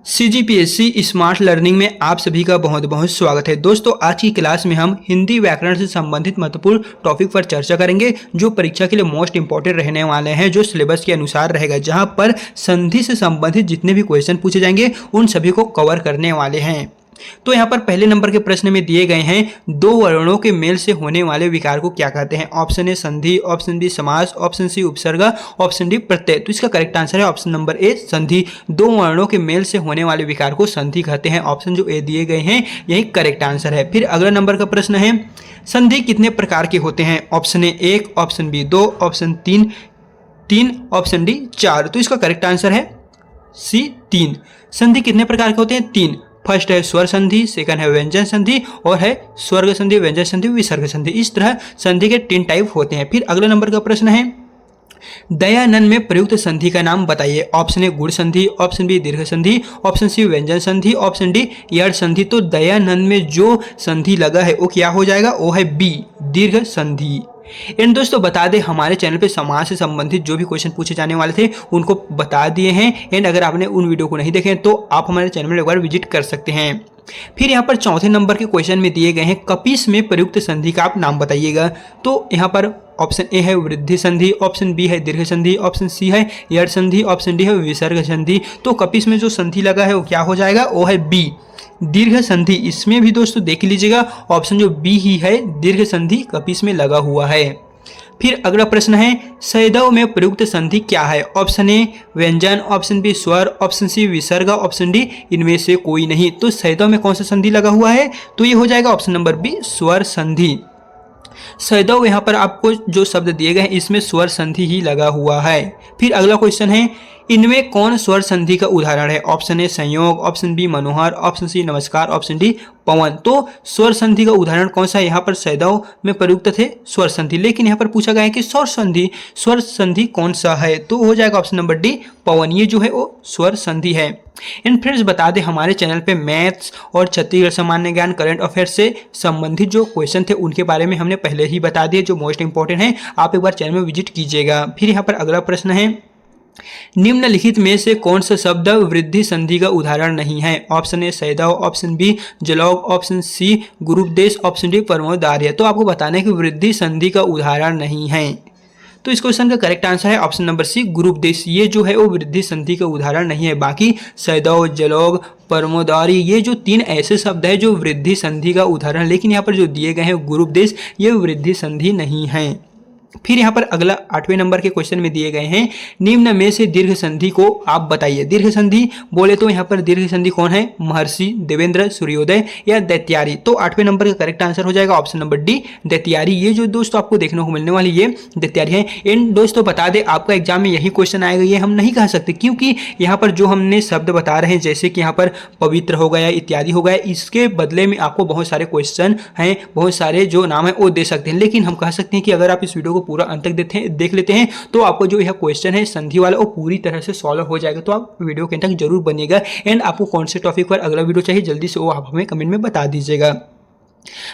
CGPSC smart learning में आप सभी का बहुत बहुत स्वागत है। दोस्तों, आज की क्लास में हम हिंदी व्याकरण से संबंधित महत्वपूर्ण टॉपिक पर चर्चा करेंगे जो परीक्षा के लिए मोस्ट इंपॉर्टेंट रहने वाले हैं, जो सिलेबस के अनुसार रहेगा, जहां पर संधि से संबंधित जितने भी क्वेश्चन पूछे जाएंगे उन सभी को कवर करने वाले हैं। तो यहाँ पर पहले नंबर के प्रश्न में दिए गए हैं दो वर्णों के मेल से होने वाले विकार को क्या कहते हैं। ऑप्शन ए संधि, ऑप्शन बी समास, ऑप्शन सी उपसर्ग, ऑप्शन डी प्रत्यय। तो इसका करेक्ट आंसर है ऑप्शन नंबर ए संधि। दो वर्णों के मेल से होने वाले विकार को संधि कहते हैं। ऑप्शन जो ए दिए गए हैं यही करेक्ट आंसर है। फिर अगला नंबर का प्रश्न है संधि कितने प्रकार के होते हैं। Option A 1, option B 2, option 3, option D 4। तो इसका करेक्ट आंसर है सी 3। संधि कितने प्रकार के होते हैं? 3। फर्स्ट है स्वर संधि, सेकंड है व्यंजन संधि और है स्वर्ग संधि, व्यंजन संधि, विसर्ग संधि। इस तरह संधि के 3 टाइप होते हैं। फिर अगला नंबर का प्रश्न है दयानंद में प्रयुक्त संधि का नाम बताइए। ऑप्शन ए गुण संधि, ऑप्शन बी दीर्घ संधि, ऑप्शन सी व्यंजन संधि, ऑप्शन डी यड़ संधि। तो दयानंद में जो संधि लगा है वो क्या हो जाएगा? वो है बी दीर्घ संधि। एंड दोस्तों बता दें हमारे चैनल पे समाज से संबंधित जो भी क्वेश्चन पूछे जाने वाले थे उनको बता दिए हैं। एंड अगर आपने उन वीडियो को नहीं देखे तो आप हमारे चैनल में एक बार विजिट कर सकते हैं। फिर यहाँ पर चौथे नंबर के क्वेश्चन में दिए गए हैं कपिस में प्रयुक्त संधि का आप नाम बताइएगा। तो यहाँ पर ऑप्शन ए है वृद्धि संधि, ऑप्शन बी है दीर्घ संधि, ऑप्शन सी है यड़ संधि, ऑप्शन डी है विसर्ग संधि। तो कपिस में जो संधि लगा है वो क्या हो जाएगा? वो है बी दीर्घ संधि। इसमें भी दोस्तों देख लीजिएगा ऑप्शन जो बी ही है दीर्घ संधि कपिस में लगा हुआ है। फिर अगला प्रश्न है सैदव में प्रयुक्त संधि क्या है। ऑप्शन ए व्यंजन, ऑप्शन बी स्वर, ऑप्शन सी विसर्ग, ऑप्शन डी इनमें से कोई नहीं। तो सैदव में कौन सा संधि लगा हुआ है? तो ये हो जाएगा ऑप्शन नंबर बी स्वर संधि। सैदव यहाँ पर आपको जो शब्द दिए गए हैं इसमें स्वर संधि ही लगा हुआ है। फिर अगला क्वेश्चन है इनमें कौन स्वर संधि का उदाहरण है। ऑप्शन ए संयोग, ऑप्शन बी मनोहर, ऑप्शन सी नमस्कार, ऑप्शन डी पवन। तो स्वर संधि का उदाहरण कौन सा है? यहाँ पर सैदव में प्रयुक्त थे स्वर संधि, लेकिन यहाँ पर पूछा गया है कि स्वर संधि कौन सा है? तो हो जाएगा ऑप्शन नंबर डी पवन। ये जो है वो स्वर संधि है। इन फ्रेंड्स बता दें हमारे चैनल पे मैथ्स और छत्तीसगढ़ सामान्य ज्ञान करंट अफेयर से संबंधित जो क्वेश्चन थे उनके बारे में हमने पहले ही बता दिए, जो मोस्ट इंपॉर्टेंट है। आप एक बार चैनल में विजिट कीजिएगा। फिर यहाँ पर अगला प्रश्न है निम्नलिखित में से कौन सा शब्द वृद्धि संधि का उदाहरण नहीं है। ऑप्शन ए सैदव, ऑप्शन बी जलौग, ऑप्शन सी गुरूपदेश, ऑप्शन डी परमोदार्य। तो आपको बताना है कि वृद्धि संधि का उदाहरण नहीं है। तो इस क्वेश्चन का करेक्ट आंसर है ऑप्शन नंबर सी गुरूपदेश। ये जो है वो वृद्धि संधि का उदाहरण नहीं है। बाकी सैदव, जलौग, परमोदार्य ये जो 3 ऐसे शब्द है जो वृद्धि संधि का उदाहरण, लेकिन यहाँ पर जो दिए गए हैं गुरूपदेश ये वृद्धि संधि नहीं है। फिर यहाँ पर अगला 8वें नंबर के क्वेश्चन में दिए गए हैं निम्न में से दीर्घ संधि को आप बताइए। दीर्घ संधि बोले तो यहाँ पर दीर्घ संधि कौन है? महर्षि, देवेंद्र, सूर्योदय या दैत्यारी। तो 8वें नंबर का करेक्ट आंसर हो जाएगा ऑप्शन नंबर डी दैत्यारी। ये जो दोस्तों आपको देखने को मिलने वाली ये दैत्यारी है। इन दोस्तों बता दें आपका एग्जाम में यही क्वेश्चन आएगा, ये हम नहीं कह सकते क्योंकि यहाँ पर जो हमने शब्द बता रहे हैं जैसे कि यहाँ पर पवित्र हो गया, इत्यादि हो गया, इसके बदले में आपको बहुत सारे क्वेश्चन हैं, बहुत सारे जो नाम है वो दे सकते हैं। लेकिन हम कह सकते हैं कि अगर आप इस वीडियो को पूरा अंत तक देख लेते हैं तो आपको जो यह क्वेश्चन है संधि वाला वो पूरी तरह से सॉल्व हो जाएगा। तो आप वीडियो के अंत तक जरूर बनिएगा। एंड आपको कौन से टॉपिक पर अगला वीडियो चाहिए जल्दी से वो आप हमें कमेंट में बता दीजिएगा।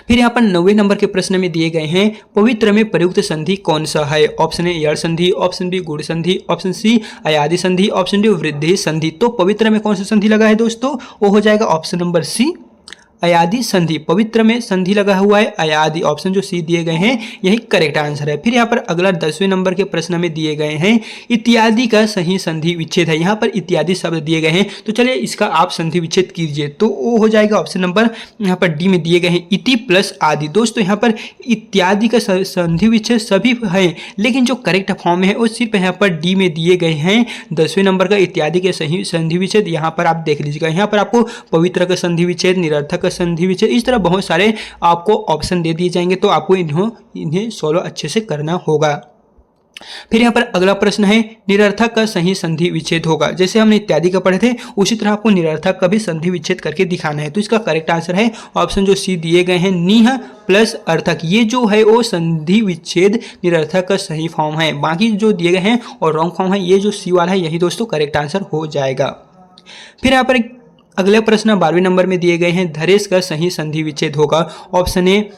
फिर यहाँ पर 9वें नंबर के प्रश्न में दिए गए हैं पवित्र में प्रयुक्त संधि कौन सा है। ऑप्शन ए यड़ संधि, ऑप्शन बी गुण संधि, ऑप्शन सी अयादि संधि, ऑप्शन डी वृद्धि संधि। तो पवित्र में कौन सा संधि लगा है दोस्तों? वो हो जाएगा ऑप्शन नंबर सी अयादि संधि। पवित्र में संधि लगा हुआ है अयादि। ऑप्शन जो सी दिए गए हैं यही करेक्ट आंसर है। फिर यहाँ पर अगला 10वें नंबर के प्रश्न में दिए गए हैं इत्यादि का सही संधि विच्छेद है। यहाँ पर इत्यादि शब्द दिए गए हैं तो चलिए इसका आप संधि विच्छेद कीजिए। तो वो हो जाएगा ऑप्शन नंबर यहाँ पर डी में दिए गए हैं इति प्लस आदि। दोस्तों यहाँ पर इत्यादि का संधि विच्छेद सभी है, लेकिन जो करेक्ट फॉर्म है वो सिर्फ यहाँ पर डी में दिए गए हैं 10वें नंबर का इत्यादि के सही संधि विच्छेद। यहाँ पर आप देख लीजिएगा, यहाँ पर आपको पवित्र का संधि विच्छेद, निरर्थक संधि विच्छेद, इस तरह बहुत सारे आपको ऑप्शन दे दिए जाएंगे। तो आपको इन्हें सॉल्व अच्छे से करना होगा। फिर यहाँ पर अगला प्रश्न है निरर्थक का सही संधि विच्छेद होगा। जैसे हमने इत्यादि का पढ़े थे उसी तरह आपको निरर्थक का भी संधि विच्छेद करके दिखाना है। तो इसका करेक्ट आंसर है ऑप्शन जो सी दिए गए हैं निह प्लस अर्थक। ये जो है वो संधि विच्छेद निरर्थक का सही फॉर्म है। बाकी जो दिए गए हैं और रॉन्ग फॉर्म है, ये जो सी वाला है यही दोस्तों करेक्ट आंसर हो जाएगा। फिर यहाँ पर अगले प्रश्न 12वें नंबर में दिए गए हैं धरेश का सही संधि विच्छेद होगा। Option A,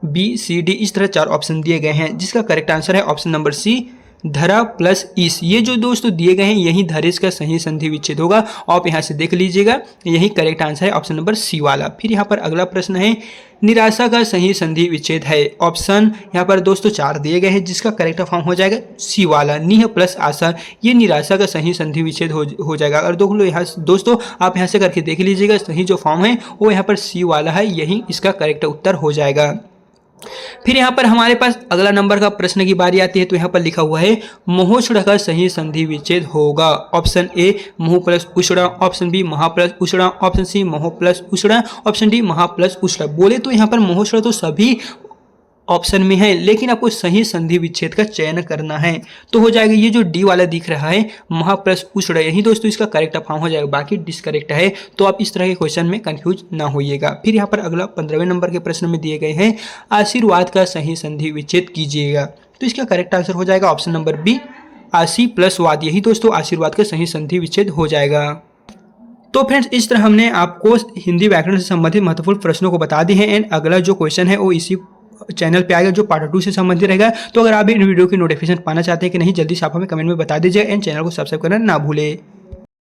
B, C, D, इस तरह 4 ऑप्शन दिए गए हैं जिसका करेक्ट आंसर है ऑप्शन नंबर सी धरा प्लस ईस, ये जो दोस्तों दिए गए हैं यही धरेश का सही संधि विच्छेद होगा। आप यहाँ से देख लीजिएगा, यही करेक्ट आंसर है ऑप्शन नंबर सी वाला। फिर यहाँ पर अगला प्रश्न है, निराशा का सही संधि विच्छेद है। ऑप्शन यहाँ पर दोस्तों 4 दिए गए हैं, जिसका करेक्ट फॉर्म हो जाएगा सी वाला, निह प्लस आशा, ये निराशा का सही संधि विच्छेद हो जाएगा। अगर दोस्तों आप यहाँ से करके देख लीजिएगा, सही जो फॉर्म है वो यहाँ पर सी वाला है, यही इसका करेक्ट उत्तर हो जाएगा। फिर यहाँ पर हमारे पास अगला नंबर का प्रश्न की बारी आती है। तो यहाँ पर लिखा हुआ है, मोहोष्ण का सही संधि विच्छेद होगा। ऑप्शन ए मोह प्लस उष्णा, ऑप्शन बी महा प्लस उष्णा, ऑप्शन सी मोह प्लस उष्णा, ऑप्शन डी महा प्लस उष्णा। बोले तो यहाँ पर मोहोष्ण तो सभी ऑप्शन में है, लेकिन आपको सही संधि विच्छेद का चयन करना है। तो हो जाएगा ये जो डी वाला दिख रहा है महा प्लस उष्ण, यही दोस्तों इसका करेक्ट फॉर्म हो जाएगा, बाकी डिसकरेक्ट है। तो आप इस तरह के क्वेश्चन में कंफ्यूज ना होइएगा। फिर यहाँ पर अगला 15वें नंबर के प्रश्न में दिए गए हैं, आशीर्वाद का सही संधि विच्छेद कीजिएगा। तो इसका करेक्ट आंसर हो जाएगा ऑप्शन नंबर बी, आशी प्लस वाद, यही दोस्तों आशीर्वाद का सही संधि विच्छेद हो जाएगा। तो फ्रेंड्स इस तरह हमने आपको हिंदी व्याकरण से संबंधित महत्वपूर्ण प्रश्नों को बता दिए हैं। एंड अगला जो क्वेश्चन है वो इसी चैनल पे आएगा, जो पार्ट 2 से संबंधित रहेगा। तो अगर आप इन वीडियो की नोटिफिकेशन पाना चाहते हैं कि नहीं, जल्दी से आप हमें कमेंट में बता दीजिए एंड चैनल को सब्सक्राइब करना ना भूलें।